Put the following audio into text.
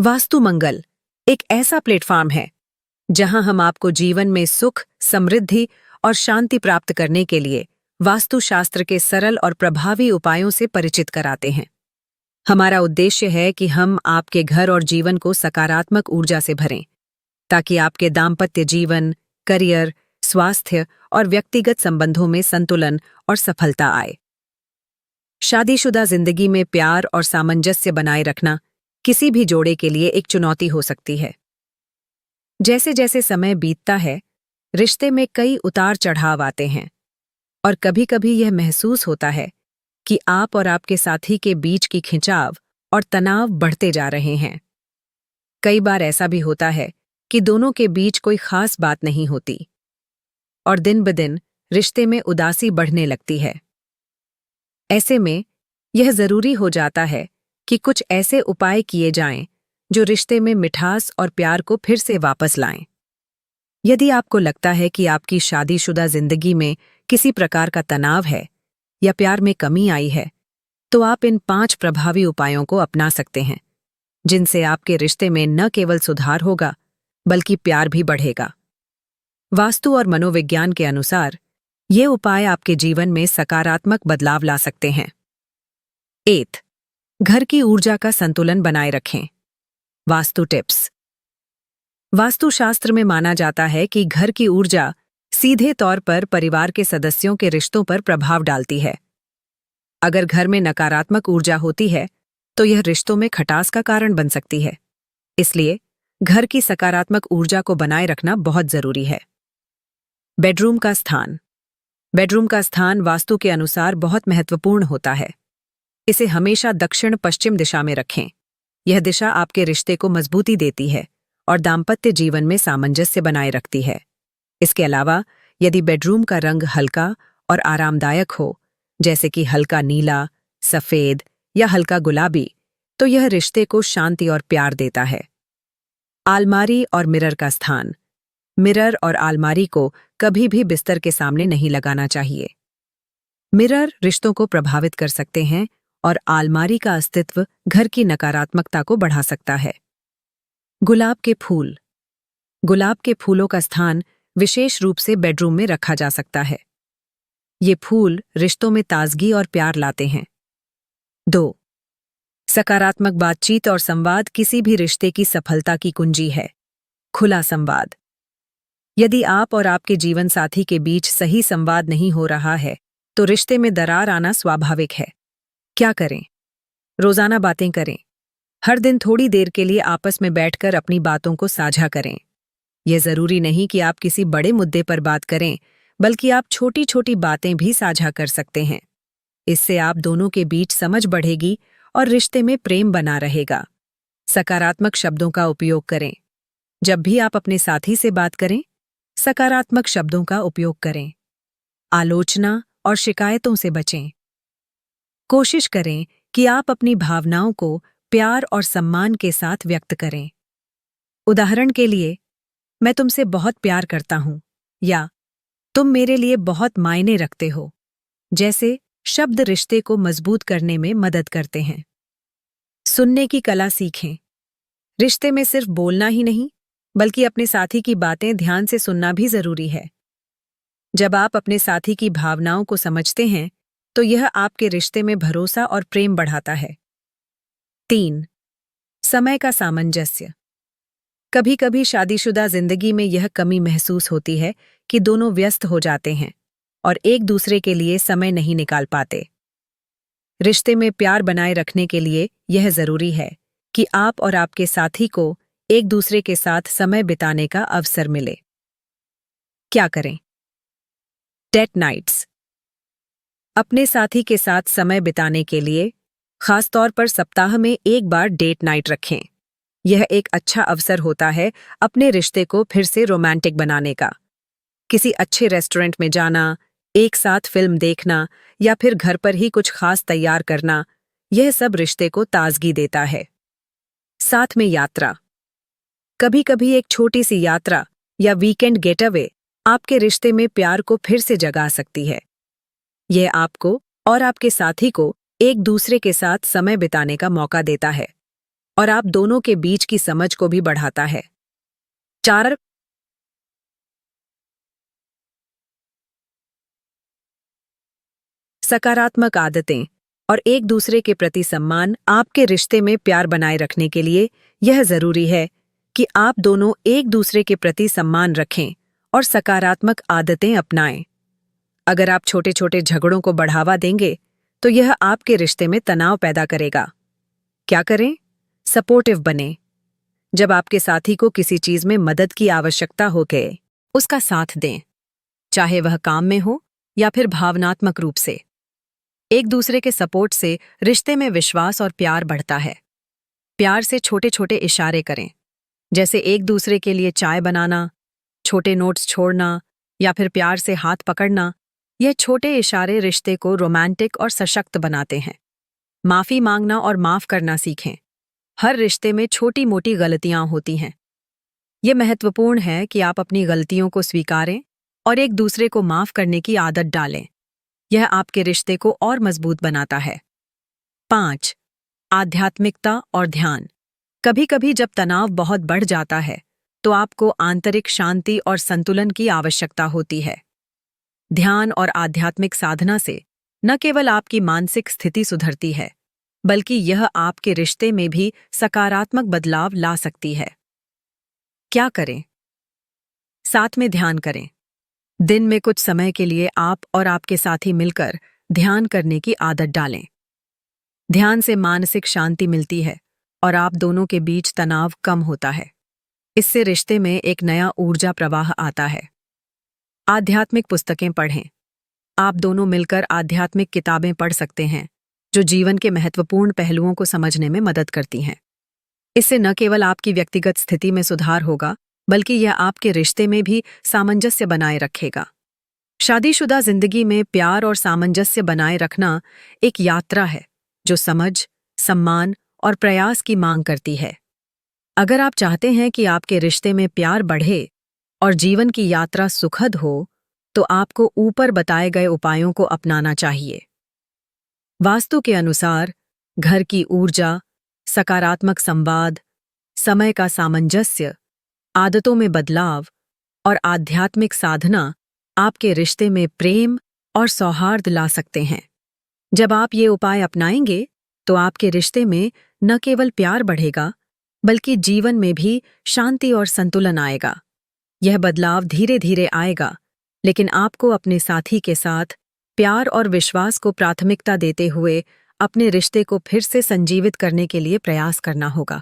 वास्तु मंगल एक ऐसा प्लेटफॉर्म है जहां हम आपको जीवन में सुख, समृद्धि और शांति प्राप्त करने के लिए वास्तुशास्त्र के सरल और प्रभावी उपायों से परिचित कराते हैं। हमारा उद्देश्य है कि हम आपके घर और जीवन को सकारात्मक ऊर्जा से भरें, ताकि आपके दाम्पत्य जीवन, करियर, स्वास्थ्य और व्यक्तिगत संबंधों में संतुलन और सफलता आए। शादीशुदा जिंदगी में प्यार और सामंजस्य बनाए रखना किसी भी जोड़े के लिए एक चुनौती हो सकती है। जैसे जैसे समय बीतता है, रिश्ते में कई उतार चढ़ाव आते हैं और कभी-कभी यह महसूस होता है कि आप और आपके साथी के बीच की खिंचाव और तनाव बढ़ते जा रहे हैं। कई बार ऐसा भी होता है कि दोनों के बीच कोई खास बात नहीं होती और दिन ब दिन रिश्ते में उदासी बढ़ने लगती है। ऐसे में यह जरूरी हो जाता है कि कुछ ऐसे उपाय किए जाएं जो रिश्ते में मिठास और प्यार को फिर से वापस लाएं। यदि आपको लगता है कि आपकी शादीशुदा जिंदगी में किसी प्रकार का तनाव है या प्यार में कमी आई है, तो आप इन 5 प्रभावी उपायों को अपना सकते हैं, जिनसे आपके रिश्ते में न केवल सुधार होगा, बल्कि प्यार भी बढ़ेगा। वास्तु और मनोविज्ञान के अनुसार ये उपाय आपके जीवन में सकारात्मक बदलाव ला सकते हैं। 8. घर की ऊर्जा का संतुलन बनाए रखें। वास्तु टिप्स। वास्तुशास्त्र में माना जाता है कि घर की ऊर्जा सीधे तौर पर परिवार के सदस्यों के रिश्तों पर प्रभाव डालती है। अगर घर में नकारात्मक ऊर्जा होती है, तो यह रिश्तों में खटास का कारण बन सकती है। इसलिए घर की सकारात्मक ऊर्जा को बनाए रखना बहुत जरूरी है। बेडरूम का स्थान। बेडरूम का स्थान वास्तु के अनुसार बहुत महत्वपूर्ण होता है। इसे हमेशा दक्षिण-पश्चिम दिशा में रखें। यह दिशा आपके रिश्ते को मजबूती देती है और दाम्पत्य जीवन में सामंजस्य बनाए रखती है। इसके अलावा यदि बेडरूम का रंग हल्का और आरामदायक हो, जैसे कि हल्का नीला, सफेद या हल्का गुलाबी, तो यह रिश्ते को शांति और प्यार देता है। आलमारी और मिरर का स्थान। मिरर और आलमारी को कभी भी बिस्तर के सामने नहीं लगाना चाहिए। मिरर रिश्तों को प्रभावित कर सकते हैं और आलमारी का अस्तित्व घर की नकारात्मकता को बढ़ा सकता है। गुलाब के फूल। गुलाब के फूलों का स्थान विशेष रूप से बेडरूम में रखा जा सकता है। ये फूल रिश्तों में ताजगी और प्यार लाते हैं। 2. सकारात्मक बातचीत और संवाद किसी भी रिश्ते की सफलता की कुंजी है। खुला संवाद। यदि आप और आपके जीवन साथी के बीच सही संवाद नहीं हो रहा है, तो रिश्ते में दरार आना स्वाभाविक है। क्या करें? रोजाना बातें करें। हर दिन थोड़ी देर के लिए आपस में बैठकर अपनी बातों को साझा करें। यह जरूरी नहीं कि आप किसी बड़े मुद्दे पर बात करें, बल्कि आप छोटी छोटी बातें भी साझा कर सकते हैं। इससे आप दोनों के बीच समझ बढ़ेगी और रिश्ते में प्रेम बना रहेगा। सकारात्मक शब्दों का उपयोग करें। जब भी आप अपने साथी से बात करें, सकारात्मक शब्दों का उपयोग करें। आलोचना और शिकायतों से बचें। कोशिश करें कि आप अपनी भावनाओं को प्यार और सम्मान के साथ व्यक्त करें। उदाहरण के लिए, मैं तुमसे बहुत प्यार करता हूं या तुम मेरे लिए बहुत मायने रखते हो, जैसे शब्द रिश्ते को मजबूत करने में मदद करते हैं। सुनने की कला सीखें। रिश्ते में सिर्फ बोलना ही नहीं, बल्कि अपने साथी की बातें ध्यान से सुनना भी जरूरी है। जब आप अपने साथी की भावनाओं को समझते हैं, तो यह आपके रिश्ते में भरोसा और प्रेम बढ़ाता है। 3. समय का सामंजस्य। कभी कभी शादीशुदा जिंदगी में यह कमी महसूस होती है कि दोनों व्यस्त हो जाते हैं और एक दूसरे के लिए समय नहीं निकाल पाते। रिश्ते में प्यार बनाए रखने के लिए यह जरूरी है कि आप और आपके साथी को एक दूसरे के साथ समय बिताने का अवसर मिले। क्या करें? Date nights. अपने साथी के साथ समय बिताने के लिए खासतौर पर सप्ताह में एक बार डेट नाइट रखें। यह एक अच्छा अवसर होता है अपने रिश्ते को फिर से रोमांटिक बनाने का। किसी अच्छे रेस्टोरेंट में जाना, एक साथ फिल्म देखना या फिर घर पर ही कुछ खास तैयार करना, यह सब रिश्ते को ताजगी देता है। साथ में यात्रा। कभी कभी एक छोटी सी यात्रा या वीकेंड गेटअवे आपके रिश्ते में प्यार को फिर से जगा सकती है। यह आपको और आपके साथी को एक दूसरे के साथ समय बिताने का मौका देता है और आप दोनों के बीच की समझ को भी बढ़ाता है। 4 सकारात्मक आदतें और एक दूसरे के प्रति सम्मान आपके रिश्ते में प्यार बनाए रखने के लिए यह जरूरी है कि आप दोनों एक दूसरे के प्रति सम्मान रखें और सकारात्मक आदतें अपनाएं। अगर आप छोटे छोटे झगड़ों को बढ़ावा देंगे तो यह आपके रिश्ते में तनाव पैदा करेगा। क्या करें? सपोर्टिव बने। जब आपके साथी को किसी चीज में मदद की आवश्यकता हो गए, उसका साथ दें, चाहे वह काम में हो या फिर भावनात्मक रूप से। एक दूसरे के सपोर्ट से रिश्ते में विश्वास और प्यार बढ़ता है। प्यार से छोटे छोटे इशारे करें, जैसे एक दूसरे के लिए चाय बनाना, छोटे नोट्स छोड़ना या फिर प्यार से हाथ पकड़ना। यह छोटे इशारे रिश्ते को रोमांटिक और सशक्त बनाते हैं। माफी मांगना और माफ करना सीखें। हर रिश्ते में छोटी मोटी गलतियां होती हैं। यह महत्वपूर्ण है कि आप अपनी गलतियों को स्वीकारें और एक दूसरे को माफ करने की आदत डालें। यह आपके रिश्ते को और मजबूत बनाता है। 5. आध्यात्मिकता और ध्यान। कभी कभी जब तनाव बहुत बढ़ जाता है तो आपको आंतरिक शांति और संतुलन की आवश्यकता होती है। ध्यान और आध्यात्मिक साधना से न केवल आपकी मानसिक स्थिति सुधरती है, बल्कि यह आपके रिश्ते में भी सकारात्मक बदलाव ला सकती है। क्या करें? साथ में ध्यान करें। दिन में कुछ समय के लिए आप और आपके साथी मिलकर ध्यान करने की आदत डालें। ध्यान से मानसिक शांति मिलती है और आप दोनों के बीच तनाव कम होता है। इससे रिश्ते में एक नया ऊर्जा प्रवाह आता है। आध्यात्मिक पुस्तकें पढ़ें। आप दोनों मिलकर आध्यात्मिक किताबें पढ़ सकते हैं, जो जीवन के महत्वपूर्ण पहलुओं को समझने में मदद करती हैं। इससे न केवल आपकी व्यक्तिगत स्थिति में सुधार होगा, बल्कि यह आपके रिश्ते में भी सामंजस्य बनाए रखेगा। शादीशुदा जिंदगी में प्यार और सामंजस्य बनाए रखना एक यात्रा है जो समझ, सम्मान और प्रयास की मांग करती है। अगर आप चाहते हैं कि आपके रिश्ते में प्यार बढ़े और जीवन की यात्रा सुखद हो, तो आपको ऊपर बताए गए उपायों को अपनाना चाहिए। वास्तु के अनुसार घर की ऊर्जा, सकारात्मक संवाद, समय का सामंजस्य, आदतों में बदलाव और आध्यात्मिक साधना आपके रिश्ते में प्रेम और सौहार्द ला सकते हैं। जब आप ये उपाय अपनाएंगे तो आपके रिश्ते में न केवल प्यार बढ़ेगा, बल्कि जीवन में भी शांति और संतुलन आएगा। यह बदलाव धीरे धीरे आएगा, लेकिन आपको अपने साथी के साथ प्यार और विश्वास को प्राथमिकता देते हुए अपने रिश्ते को फिर से संजीवित करने के लिए प्रयास करना होगा।